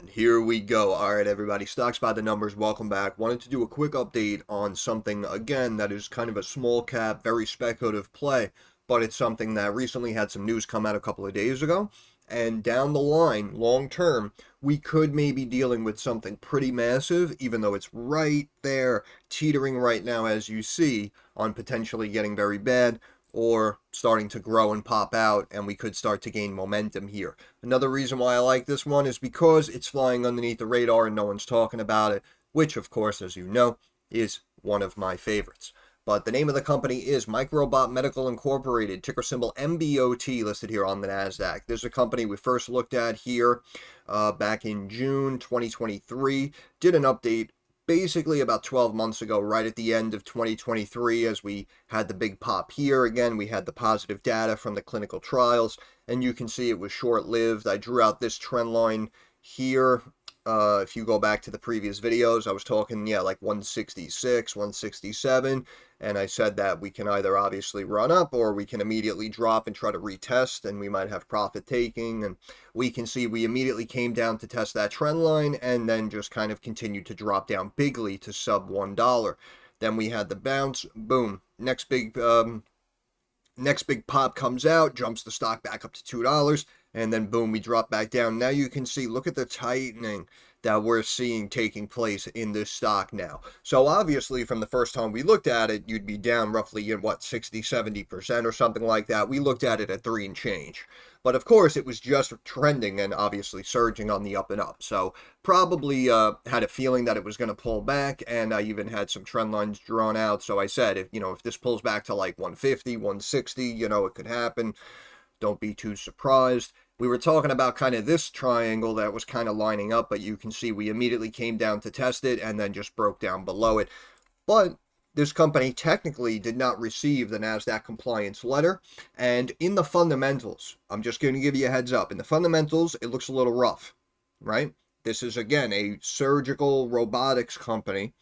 And here we go. All right, everybody, stocks by the numbers. Welcome back. Wanted to do a quick update on something, again, that is kind of a small cap, very speculative play, but it's something that recently had some news come out a couple of days ago. And down the line, long term, we could maybe dealing with something pretty massive, even though it's right there, teetering right now, as you see, on potentially getting very bad or starting to grow and pop out, and we could start to gain momentum here. Another reason why I like this one is because it's flying underneath the radar and no one's talking about it, which, of course, as you know, is one of my favorites. But the name of the company is Microbot Medical Incorporated, ticker symbol MBOT, listed here on the NASDAQ. This is a company we first looked at here back in June 2023, did an update basically about 12 months ago, right at the end of 2023, as we had the big pop here. Again, we had the positive data from the clinical trials, and you can see it was short-lived. I drew out this trend line here. If you go back to the previous videos, I was talking, like 166, 167, and I said that we can either obviously run up or we can immediately drop and try to retest, and we might have profit taking. And we can see we immediately came down to test that trend line and then just kind of continued to drop down bigly to sub $1. Then we had the bounce, boom, next big pop comes out, jumps the stock back up to $2, and then boom, we drop back down. Now you can see, look at the tightening that we're seeing taking place in this stock now. So obviously, from the first time we looked at it, you'd be down roughly in 60-70% or something like that. We looked at it at 3 and change. But of course, it was just trending and obviously surging on the up and up. So probably had a feeling that it was going to pull back, and I even had some trend lines drawn out. So I said, if this pulls back to like 150, 160, it could happen. Don't be too surprised. We were talking about kind of this triangle that was kind of lining up, but you can see we immediately came down to test it and then just broke down below it. But this company technically did not receive the NASDAQ compliance letter. And in the fundamentals, I'm just going to give you a heads up. In the fundamentals, it looks a little rough, right? This is, again, a surgical robotics company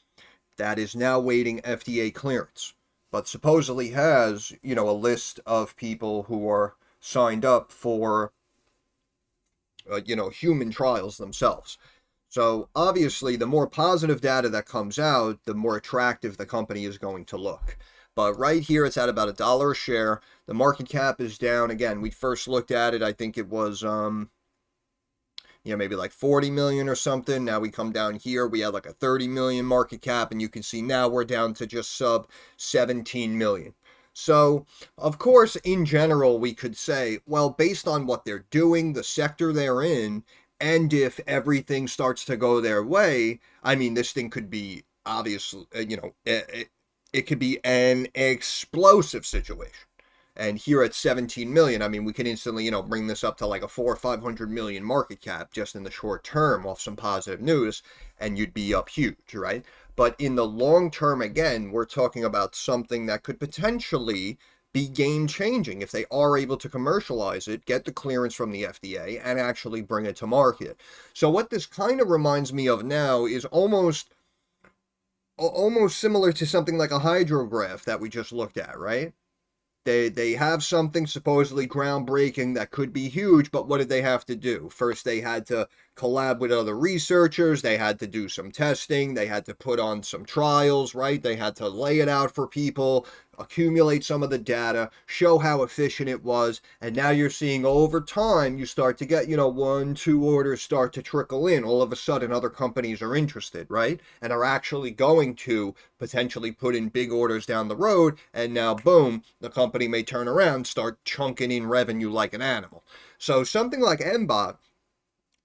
that is now waiting FDA clearance, but supposedly has, a list of people who are signed up for human trials themselves. So obviously, the more positive data that comes out, the more attractive the company is going to look. But right here, it's at about $1 a share. The market cap is down. Again, we first looked at it, I think it was maybe like 40 million or something. Now we come down here, we had like a 30 million market cap, and you can see now we're down to just sub 17 million. So, of course, in general, we could say, well, based on what they're doing, the sector they're in, and if everything starts to go their way, I mean, this thing could be, obviously, it could be an explosive situation. And here at 17 million, I mean, we can instantly, bring this up to like a 400 or 500 million market cap just in the short term off some positive news, and you'd be up huge, right? But in the long term, again, we're talking about something that could potentially be game-changing if they are able to commercialize it, get the clearance from the FDA, and actually bring it to market. So what this kind of reminds me of now is almost similar to something like a hydrograph that we just looked at, right? They have something supposedly groundbreaking that could be huge, but what did they have to do? First, they had to collab with other researchers. They had to do some testing. They had to put on some trials, right? They had to lay it out for people, accumulate some of the data, show how efficient it was. And now you're seeing over time, you start to get, 1, 2 orders start to trickle in. All of a sudden, other companies are interested, right? And are actually going to potentially put in big orders down the road. And now, boom, the company may turn around, start chunking in revenue like an animal. So something like MBOT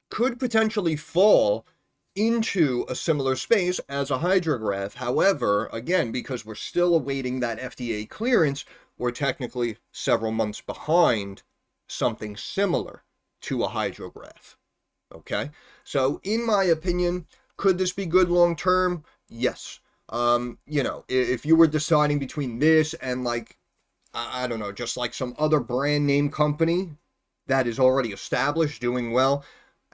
could potentially fall into a similar space as a hydrograph. However, again, because we're still awaiting that FDA clearance, we're technically several months behind something similar to a hydrograph. Okay? So, in my opinion, could this be good long term? Yes. If you were deciding between this and like, I don't know, just like some other brand name company that is already established, doing well,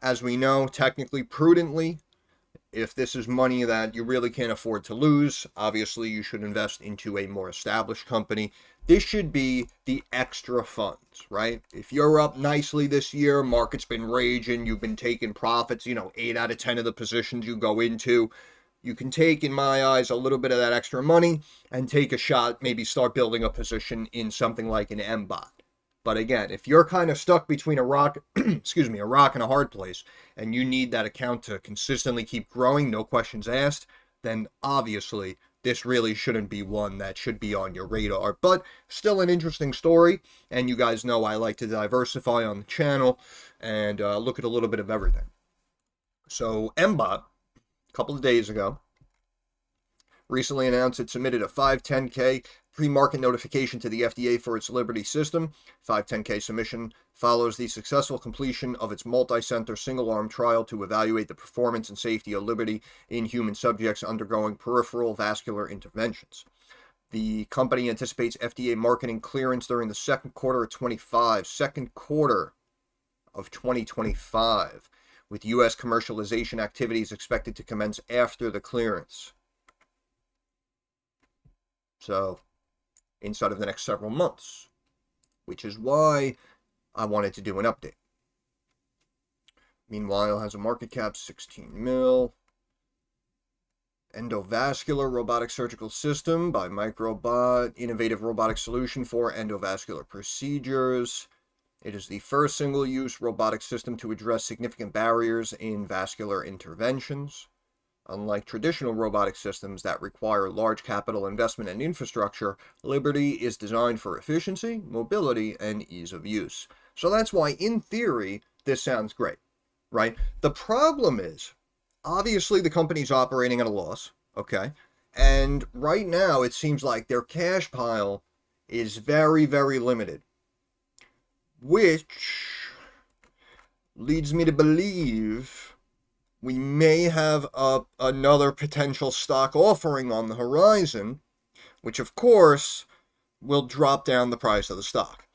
as we know, technically, prudently, if this is money that you really can't afford to lose, obviously you should invest into a more established company. This should be the extra funds, right? If you're up nicely this year, market's been raging, you've been taking profits, 8 out of 10 of the positions you go into, you can take, in my eyes, a little bit of that extra money and take a shot, maybe start building a position in something like an MBOT. But again, if you're kind of stuck between a rock, excuse me, a rock and a hard place, and you need that account to consistently keep growing, no questions asked, then obviously this really shouldn't be one that should be on your radar. But still an interesting story, and you guys know I like to diversify on the channel and look at a little bit of everything. So MBOT, a couple of days ago, recently announced it submitted a 510K pre-market notification to the FDA for its Liberty system. 510K submission follows the successful completion of its multi-center single-arm trial to evaluate the performance and safety of Liberty in human subjects undergoing peripheral vascular interventions. The company anticipates FDA marketing clearance during the second quarter of 2025, with U.S. commercialization activities expected to commence after the clearance. So, inside of the next several months, which is why I wanted to do an update. Meanwhile, has a market cap 16 mil. Endovascular robotic surgical system by Microbot, innovative robotic solution for endovascular procedures. It is the first single-use robotic system to address significant barriers in vascular interventions. Unlike traditional robotic systems that require large capital investment and infrastructure, Liberty is designed for efficiency, mobility, and ease of use. So that's why, in theory, this sounds great, right? The problem is, obviously the company's operating at a loss, okay? And right now, it seems like their cash pile is very, very limited, which leads me to believe we may have another potential stock offering on the horizon, which of course will drop down the price of the stock.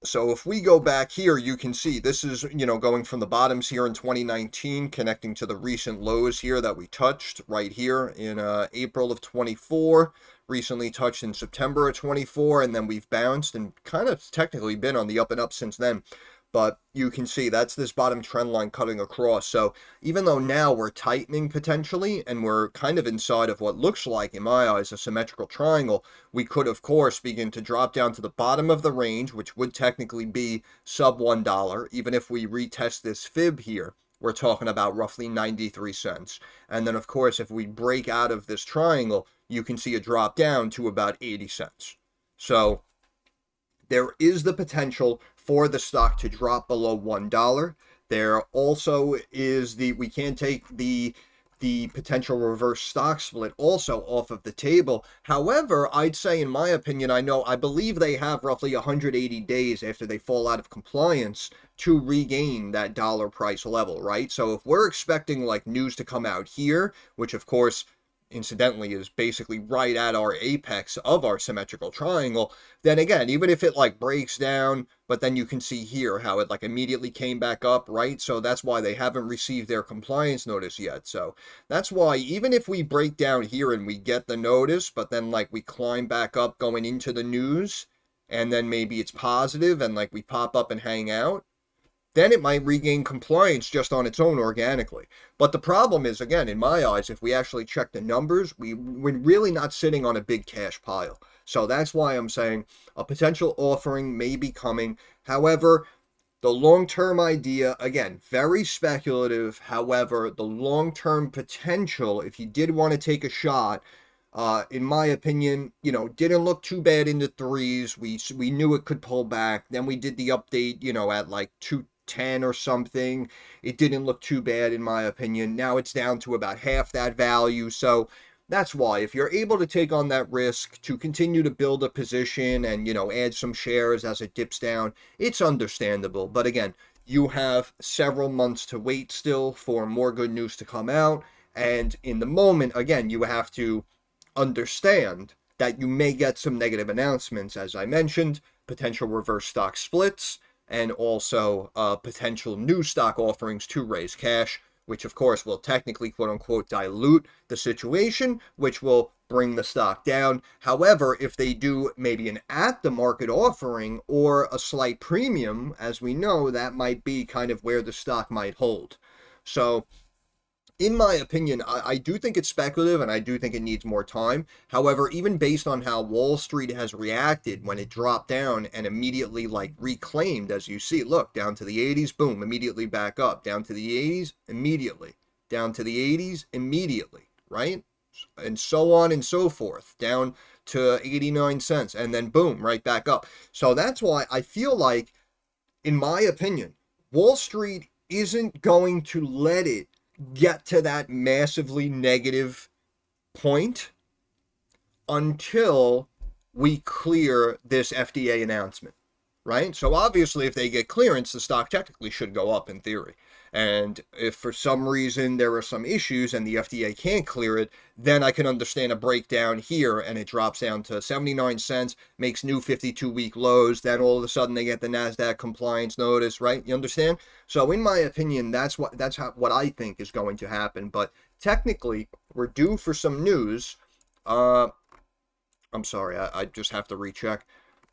So if we go back here, you can see this is, going from the bottoms here in 2019, connecting to the recent lows here that we touched right here in April of 24, recently touched in September of 24, and then we've bounced and kind of technically been on the up and up since then. But you can see that's this bottom trend line cutting across. So even though now we're tightening potentially, and we're kind of inside of what looks like, in my eyes, a symmetrical triangle, we could, of course, begin to drop down to the bottom of the range, which would technically be sub $1. Even if we retest this fib here, we're talking about roughly 93 cents. And then, of course, if we break out of this triangle, you can see a drop down to about 80 cents. So there is the potential for the stock to drop below $1. There also is we can't take the potential reverse stock split also off of the table. However, I'd say, in my opinion, I believe they have roughly 180 days after they fall out of compliance to regain that dollar price level, right? So if we're expecting like news to come out here, which of course incidentally is basically right at our apex of our symmetrical triangle, then again, even if it like breaks down, but then you can see here how it like immediately came back up, right? So that's why they haven't received their compliance notice yet. So that's why even if we break down here and we get the notice, but then like we climb back up going into the news, and then maybe it's positive and like we pop up and hang out, then it might regain compliance just on its own organically. But the problem is, again, in my eyes, if we actually check the numbers, we're really not sitting on a big cash pile. So that's why I'm saying a potential offering may be coming. However, the long-term idea, again, very speculative. However, the long-term potential, if you did want to take a shot, in my opinion, didn't look too bad in the threes. We knew it could pull back. Then we did the update, at like 210 or something. It didn't look too bad in my opinion. Now it's down to about half that value. So that's why, if you're able to take on that risk to continue to build a position and, add some shares as it dips down, it's understandable. But again, you have several months to wait still for more good news to come out. And in the moment, again, you have to understand that you may get some negative announcements, as I mentioned, potential reverse stock splits, and also potential new stock offerings to raise cash, which of course will technically quote unquote dilute the situation, which will bring the stock down. However, if they do maybe an at the market offering or a slight premium, as we know, that might be kind of where the stock might hold. So in my opinion, I do think it's speculative and I do think it needs more time. However, even based on how Wall Street has reacted when it dropped down and immediately like reclaimed, as you see, look, down to the 80s, boom, immediately back up, down to the 80s, immediately, down to the 80s, immediately, right? And so on and so forth, down to 89 cents, and then boom, right back up. So that's why I feel like, in my opinion, Wall Street isn't going to let it get to that massively negative point until we clear this FDA announcement, right? So obviously, if they get clearance, the stock technically should go up in theory. And if for some reason there are some issues and the FDA can't clear it, then I can understand a breakdown here and it drops down to 79 cents, makes new 52-week lows. Then all of a sudden they get the NASDAQ compliance notice, right? You understand? So in my opinion, that's what I think is going to happen. But technically, we're due for some news. I'm sorry, I just have to recheck.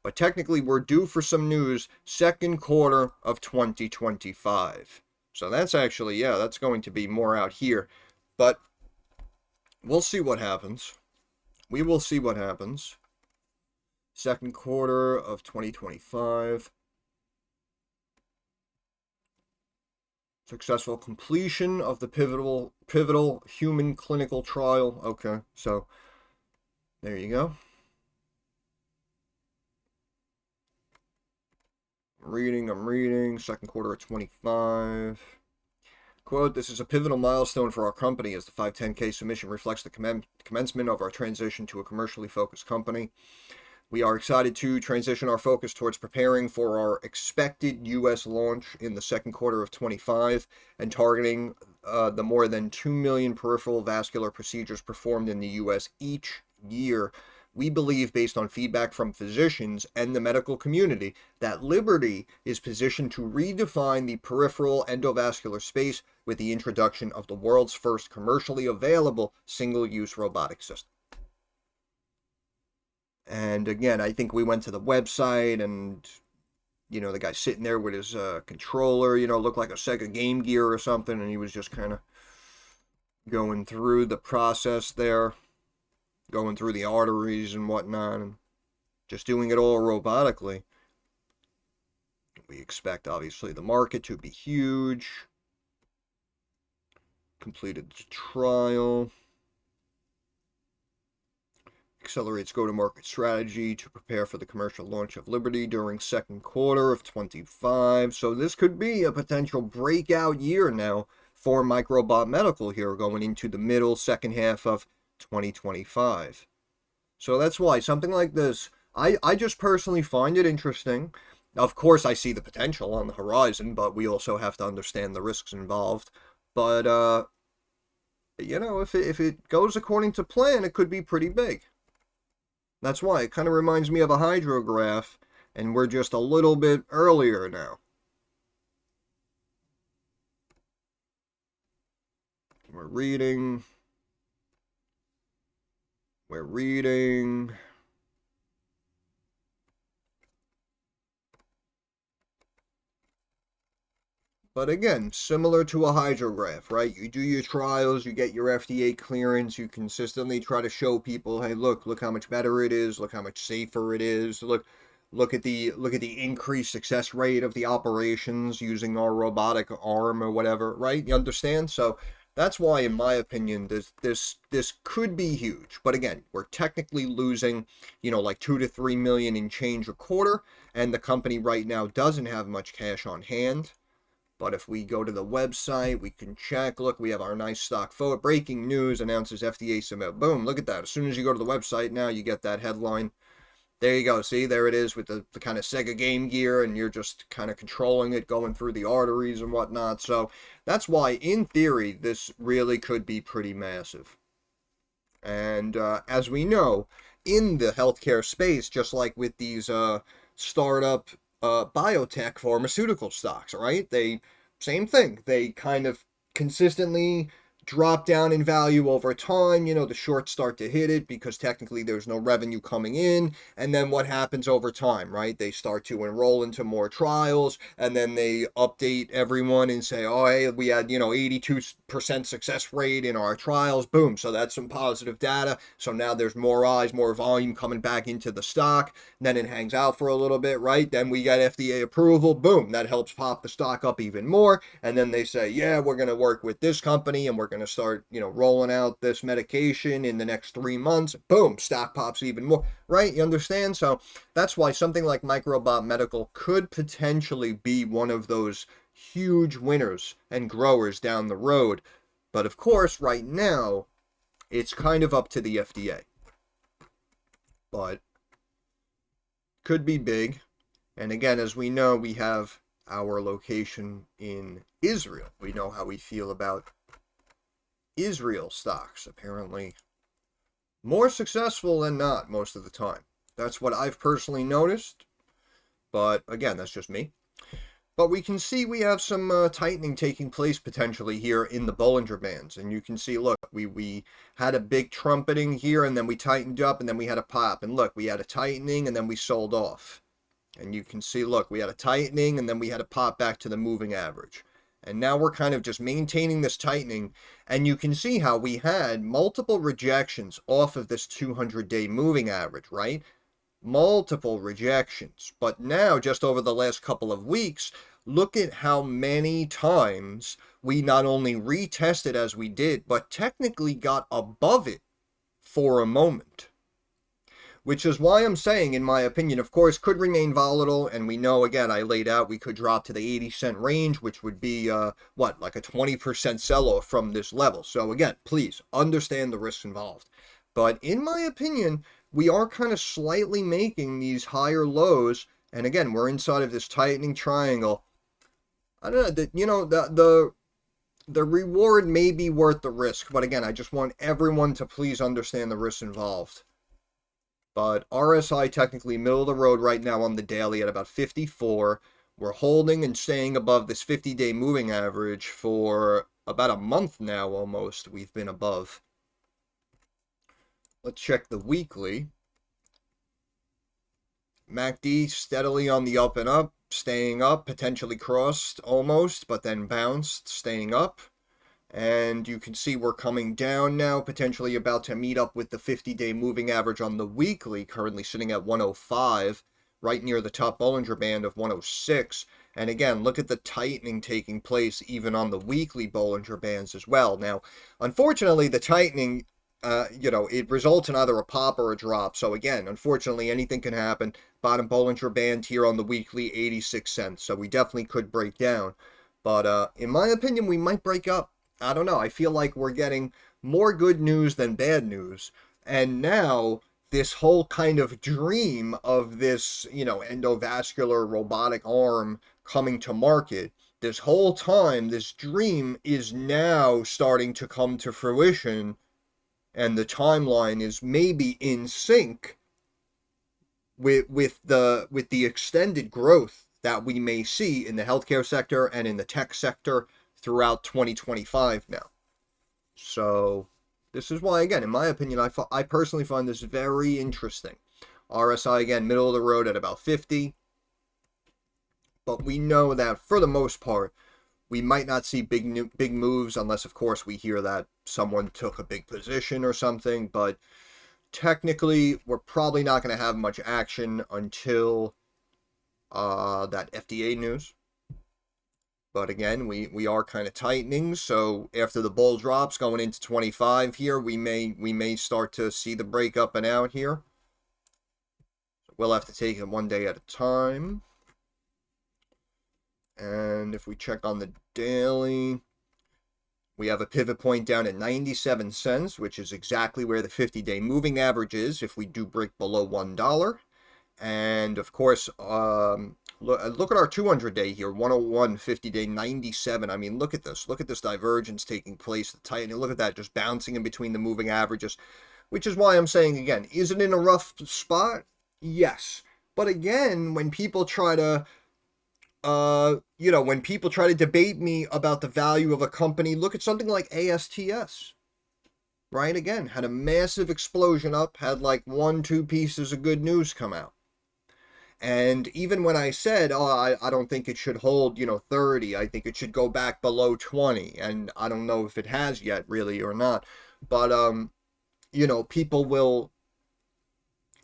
But technically, we're due for some news second quarter of 2025. So that's actually, yeah, that's going to be more out here. But we'll see what happens. We will see what happens. Second quarter of 2025. Successful completion of the pivotal human clinical trial. Okay, so there you go. I'm reading, second quarter of 25. Quote, this is a pivotal milestone for our company as the 510K submission reflects the commencement of our transition to a commercially focused company. We are excited to transition our focus towards preparing for our expected U.S. launch in the second quarter of 25 and targeting the more than 2 million peripheral vascular procedures performed in the U.S. each year. We believe, based on feedback from physicians and the medical community, that Liberty is positioned to redefine the peripheral endovascular space with the introduction of the world's first commercially available single-use robotic system. And again, I think we went to the website and, you know, the guy sitting there with his controller, you know, looked like a Sega Game Gear or something, and he was just kind of going through the process there. Going through the arteries and whatnot, and just doing it all robotically. We expect, obviously, the market to be huge. Completed the trial. Accelerates go-to-market strategy to prepare for the commercial launch of Liberty during second quarter of 25. So this could be a potential breakout year now for Microbot Medical here, going into the middle, second half of 2025. So that's why something like this, I just personally find it interesting. Of course, I see the potential on the horizon, but we also have to understand the risks involved. But, you know, if it goes according to plan, it could be pretty big. That's why it kind of reminds me of a hydrograph, and we're just a little bit earlier now. We're reading. But again, similar to a hydrograph, right? You do your trials, you get your FDA clearance, you consistently try to show people, hey, look how much better it is, look how much safer it is, look at the increased success rate of the operations using our robotic arm or whatever, right? You understand? So that's why, in my opinion, this could be huge. But again, we're technically losing, you know, like 2 to 3 million in change a quarter, and the company right now doesn't have much cash on hand. But if we go to the website, we can check. Look, we have our nice stock photo. Breaking news announces FDA submit. Boom, look at that. As soon as you go to the website now, you get that headline. There you go. See, there it is with the kind of Sega Game Gear, and you're just kind of controlling it, going through the arteries and whatnot. So that's why, in theory, this really could be pretty massive. And as we know, in the healthcare space, just like with these startup biotech pharmaceutical stocks, right? Same thing. They kind of consistently drop down in value over time. You know, the shorts start to hit it because technically there's no revenue coming in. And then what happens over time, right? They start to enroll into more trials, and then they update everyone and say, oh, hey, we had, 82% success rate in our trials. Boom. So that's some positive data. So now there's more eyes, more volume coming back into the stock. Then it hangs out for a little bit, right? Then we get FDA approval. Boom. That helps pop the stock up even more. And then they say, yeah, we're going to work with this company and we're going to start, rolling out this medication in the next 3 months. Boom, stock pops even more, right? You understand? So that's why something like Microbot Medical could potentially be one of those huge winners and growers down the road. But of course, right now, it's kind of up to the FDA. But could be big. And again, as we know, we have our location in Israel. We know how we feel about Israel stocks. Apparently more successful than not most of the time. That's what I've personally noticed. But again, that's just me. But we can see we have some tightening taking place potentially here in the Bollinger Bands. And you can see, look, we had a big trumpeting here, and then we tightened up, and then we had a pop. And look, we had a tightening, and then we sold off. And you can see, look, we had a tightening, and then we had a pop back to the moving average. And now we're kind of just maintaining this tightening. And you can see how we had multiple rejections off of this 200-day moving average, right? Multiple rejections. But now, just over the last couple of weeks, look at how many times we not only retested as we did, but technically got above it for a moment. Which is why I'm saying, in my opinion, of course, could remain volatile. And we know, again, I laid out we could drop to the 80-cent range, which would be, like a 20% sell-off from this level. So again, please understand the risks involved. But in my opinion, we are kind of slightly making these higher lows. And again, we're inside of this tightening triangle. I don't know, the reward may be worth the risk. But again, I just want everyone to please understand the risks involved. But RSI technically middle of the road right now on the daily at about 54. We're holding and staying above this 50-day moving average for about a month now almost. We've been above. Let's check the weekly. MACD steadily on the up and up, staying up, potentially crossed almost, but then bounced, staying up. And you can see we're coming down now, potentially about to meet up with the 50-day moving average on the weekly, currently sitting at 105, right near the top Bollinger Band of 106. And again, look at the tightening taking place even on the weekly Bollinger Bands as well. Now, unfortunately, the tightening, it results in either a pop or a drop. So again, unfortunately, anything can happen. Bottom Bollinger Band here on the weekly, 86 cents. So we definitely could break down. But in my opinion, we might break up. I don't know. I feel like we're getting more good news than bad news. And now this whole kind of dream of this, endovascular robotic arm coming to market, this whole time, this dream is now starting to come to fruition. And the timeline is maybe in sync with the extended growth that we may see in the healthcare sector and in the tech sector throughout 2025 now. So this is why, again, in my opinion, I personally find this very interesting. RSI, again, middle of the road at about 50. But we know that for the most part, we might not see big moves unless, of course, we hear that someone took a big position or something. But technically, we're probably not going to have much action until that FDA news. But again, we are kind of tightening, so after the bull drops going into 25 here, we may start to see the break up and out here. We'll have to take it one day at a time. And if we check on the daily, we have a pivot point down at 97 cents, which is exactly where the 50-day moving average is if we do break below $1. And of course, look at our 200-day here, 101, 50-day, 97. I mean, look at this. Look at this divergence taking place, the tightening. Look at that, just bouncing in between the moving averages, which is why I'm saying, again, is it in a rough spot? Yes. But again, when people try to When people try to debate me about the value of a company, look at something like ASTS, right? Again, had a massive explosion up, had like one, two pieces of good news come out. And even when I said, oh, I don't think it should hold, 30, I think it should go back below 20. And I don't know if it has yet, really, or not. But, people will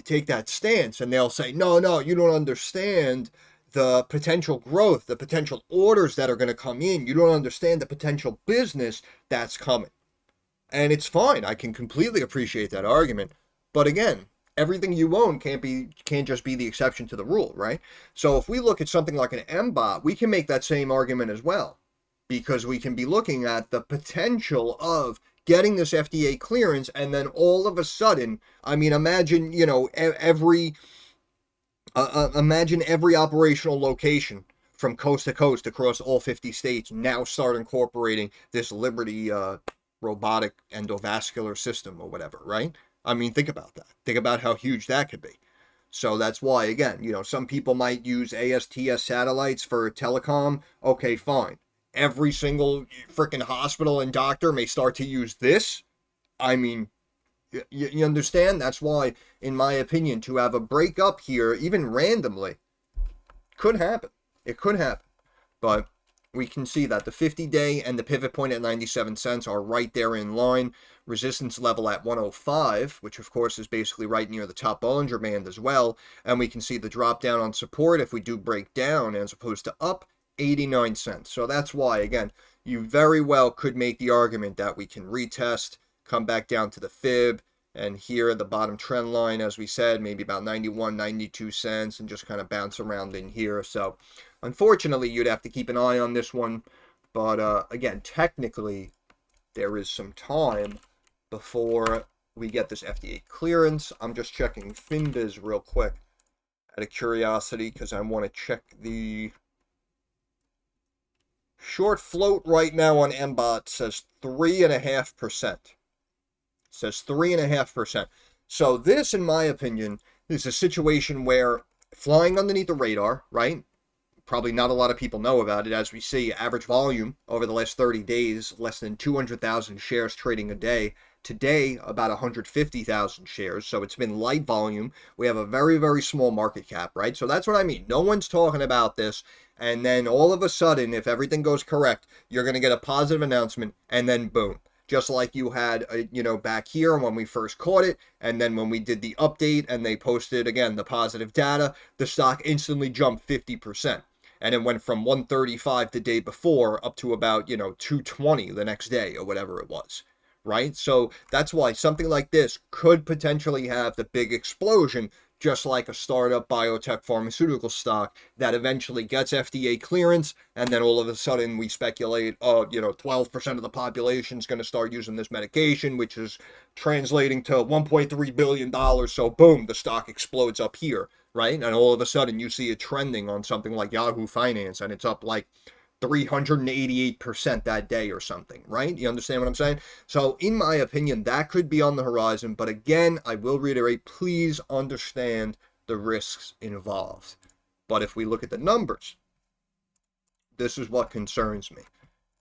take that stance and they'll say, no, no, you don't understand the potential growth, the potential orders that are going to come in. You don't understand the potential business that's coming. And it's fine. I can completely appreciate that argument. But again, everything you own can't just be the exception to the rule, right? So if we look at something like an MBOT, we can make that same argument as well, because we can be looking at the potential of getting this FDA clearance, and then all of a sudden, I mean, imagine, imagine every operational location from coast to coast across all 50 states now start incorporating this Liberty robotic endovascular system or whatever, right? I mean, think about that. Think about how huge that could be. So that's why, again, some people might use ASTS satellites for telecom. Okay, fine. Every single freaking hospital and doctor may start to use this. I mean, you understand? That's why, in my opinion, to have a breakup here, even randomly, could happen. It could happen. But we can see that the 50-day and the pivot point at 97 cents are right there in line. Resistance level at 105, which of course is basically right near the top Bollinger Band as well. And we can see the drop down on support if we do break down as opposed to up 89 cents. So that's why, again, you very well could make the argument that we can retest, come back down to the fib, and here at the bottom trend line, as we said, maybe about 91, 92 cents, and just kind of bounce around in here. So unfortunately, you'd have to keep an eye on this one. But again, technically, there is some time before we get this FDA clearance. I'm just checking FinBiz real quick out of curiosity because I want to check the short float right now on MBOT says 3.5%. Says 3.5%. So this, in my opinion, is a situation where flying underneath the radar, right? Probably not a lot of people know about it. As we see, average volume over the last 30 days, less than 200,000 shares trading a day. Today, about 150,000 shares. So it's been light volume. We have a very, very small market cap, right? So that's what I mean. No one's talking about this. And then all of a sudden, if everything goes correct, you're going to get a positive announcement, and then boom. Just like you had, back here when we first caught it, and then when we did the update and they posted, again, the positive data, the stock instantly jumped 50%. And it went from 135 the day before up to about, 220 the next day or whatever it was, right? So that's why something like this could potentially have the big explosion, just like a startup biotech pharmaceutical stock that eventually gets FDA clearance, and then all of a sudden we speculate, 12% of the population is going to start using this medication, which is translating to $1.3 billion. So boom, the stock explodes up here, right? And all of a sudden you see it trending on something like Yahoo Finance, and it's up like 388% that day or something, right? You understand what I'm saying? So in my opinion, that could be on the horizon. But again, I will reiterate, please understand the risks involved. But if we look at the numbers, this is what concerns me.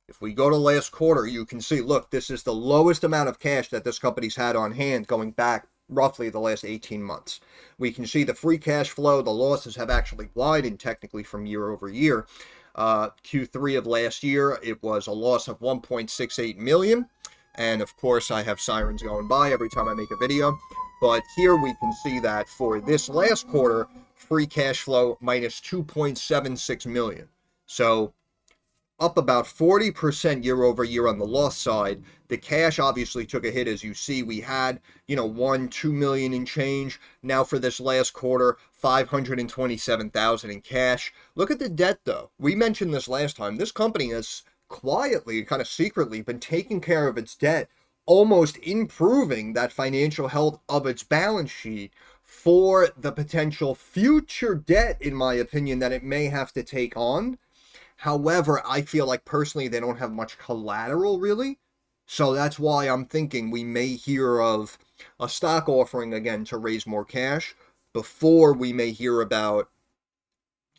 If we go to last quarter, you can see, look, this is the lowest amount of cash that this company's had on hand going back roughly the last 18 months. We can see the free cash flow, the losses have actually widened technically from year over year. Q3 of last year, it was a loss of 1.68 million. And of course, I have sirens going by every time I make a video. But here we can see that for this last quarter, free cash flow minus 2.76 million. So up about 40% year over year on the loss side. The cash obviously took a hit. As you see, we had, 2 million in change. Now for this last quarter, 527,000 in cash. Look at the debt though. We mentioned this last time. This company has quietly, kind of secretly, been taking care of its debt, almost improving that financial health of its balance sheet for the potential future debt, in my opinion, that it may have to take on. However, I feel like personally they don't have much collateral really. So that's why I'm thinking we may hear of a stock offering again to raise more cash before we may hear about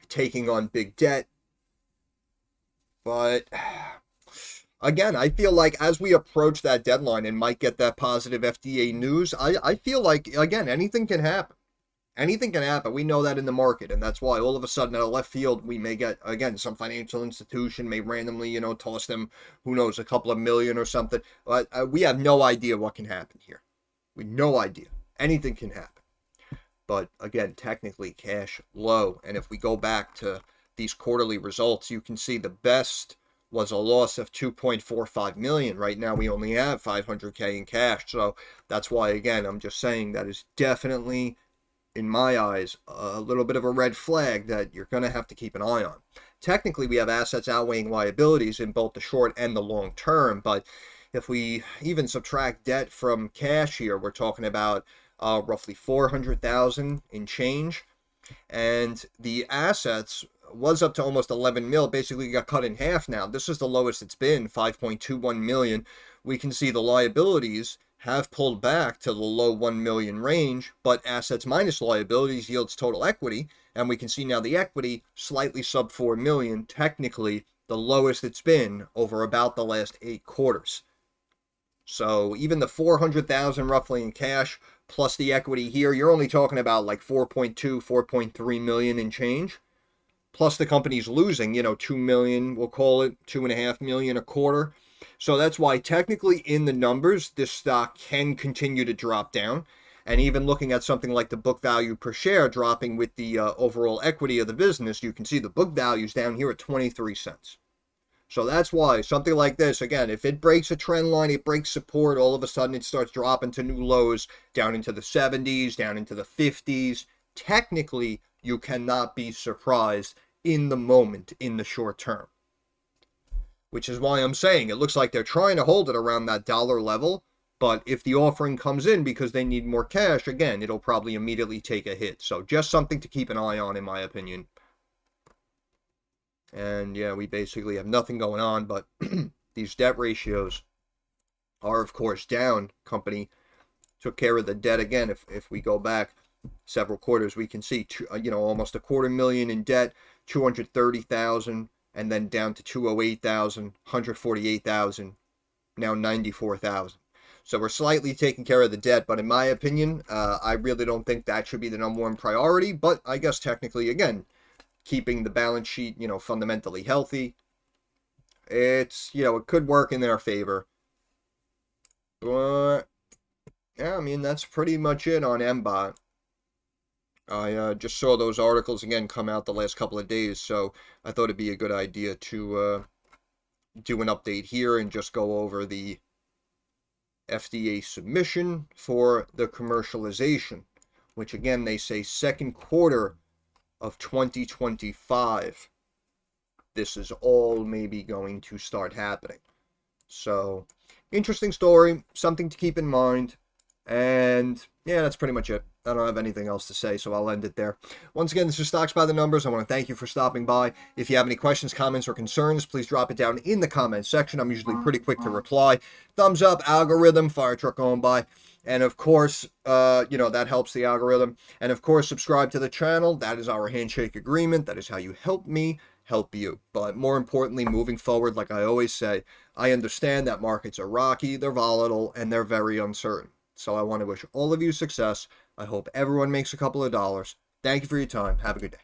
taking on big debt But again, I feel like as we approach that deadline and might get that positive FDA news, I feel like, again, anything can happen. Anything can happen. We know that in the market, and that's why all of a sudden out of left field, we may get, again, some financial institution may randomly, toss them, who knows, a couple of million or something. But we have no idea what can happen here. We have no idea. Anything can happen. But again, technically cash low. And if we go back to these quarterly results, you can see the best was a loss of 2.45 million. Right now we only have 500K in cash. So that's why, again, I'm just saying that is definitely, in my eyes, a little bit of a red flag that you're going to have to keep an eye on. Technically, we have assets outweighing liabilities in both the short and the long term, but if we even subtract debt from cash here, we're talking about roughly 400,000 in change, and the assets was up to almost 11 mil, basically got cut in half now. This is the lowest it's been, 5.21 million. We can see the liabilities have pulled back to the low 1 million range, but assets minus liabilities yields total equity, and we can see now the equity slightly sub 4 million, technically the lowest it's been over about the last 8 quarters. So even the 400,000 roughly in cash plus the equity here, you're only talking about like 4.2, 4.3 million in change. Plus the company's losing, 2 million, we'll call it 2.5 million a quarter. So that's why technically in the numbers, this stock can continue to drop down. And even looking at something like the book value per share dropping with the overall equity of the business, you can see the book value's down here at 23 cents. So that's why something like this, again, if it breaks a trend line, it breaks support, all of a sudden it starts dropping to new lows down into the 70s, down into the 50s. Technically, you cannot be surprised in the moment, in the short term. Which is why I'm saying it looks like they're trying to hold it around that dollar level. But if the offering comes in because they need more cash, again, it'll probably immediately take a hit. So just something to keep an eye on, in my opinion. And yeah, we basically have nothing going on, but these debt ratios are, of course, down. Company took care of the debt again. If we go back several quarters, we can see, almost $250,000 in debt, 230,000, and then down to 208,000, 148,000, now 94,000. So we're slightly taking care of the debt, but in my opinion, I really don't think that should be the number one priority. But I guess technically, again, keeping the balance sheet, fundamentally healthy, it's, it could work in their favor. But yeah, I mean, that's pretty much it on MBOT. I just saw those articles again come out the last couple of days, so I thought it'd be a good idea to do an update here and just go over the FDA submission for the commercialization, which again, they say second quarter of 2025. This is all maybe going to start happening. So, interesting story, something to keep in mind. And yeah, that's pretty much it. I don't have anything else to say, so I'll end it there. Once again, this is Stocks by the Numbers. I want to thank you for stopping by. If you have any questions, comments, or concerns, please drop it down in the comments section. I'm usually pretty quick to reply. Thumbs up, algorithm, fire truck going by. And of course, that helps the algorithm. And of course, subscribe to the channel. That is our handshake agreement. That is how you help me help you. But more importantly, moving forward, like I always say, I understand that markets are rocky, they're volatile, and they're very uncertain. So I want to wish all of you success. I hope everyone makes a couple of dollars. Thank you for your time. Have a good day.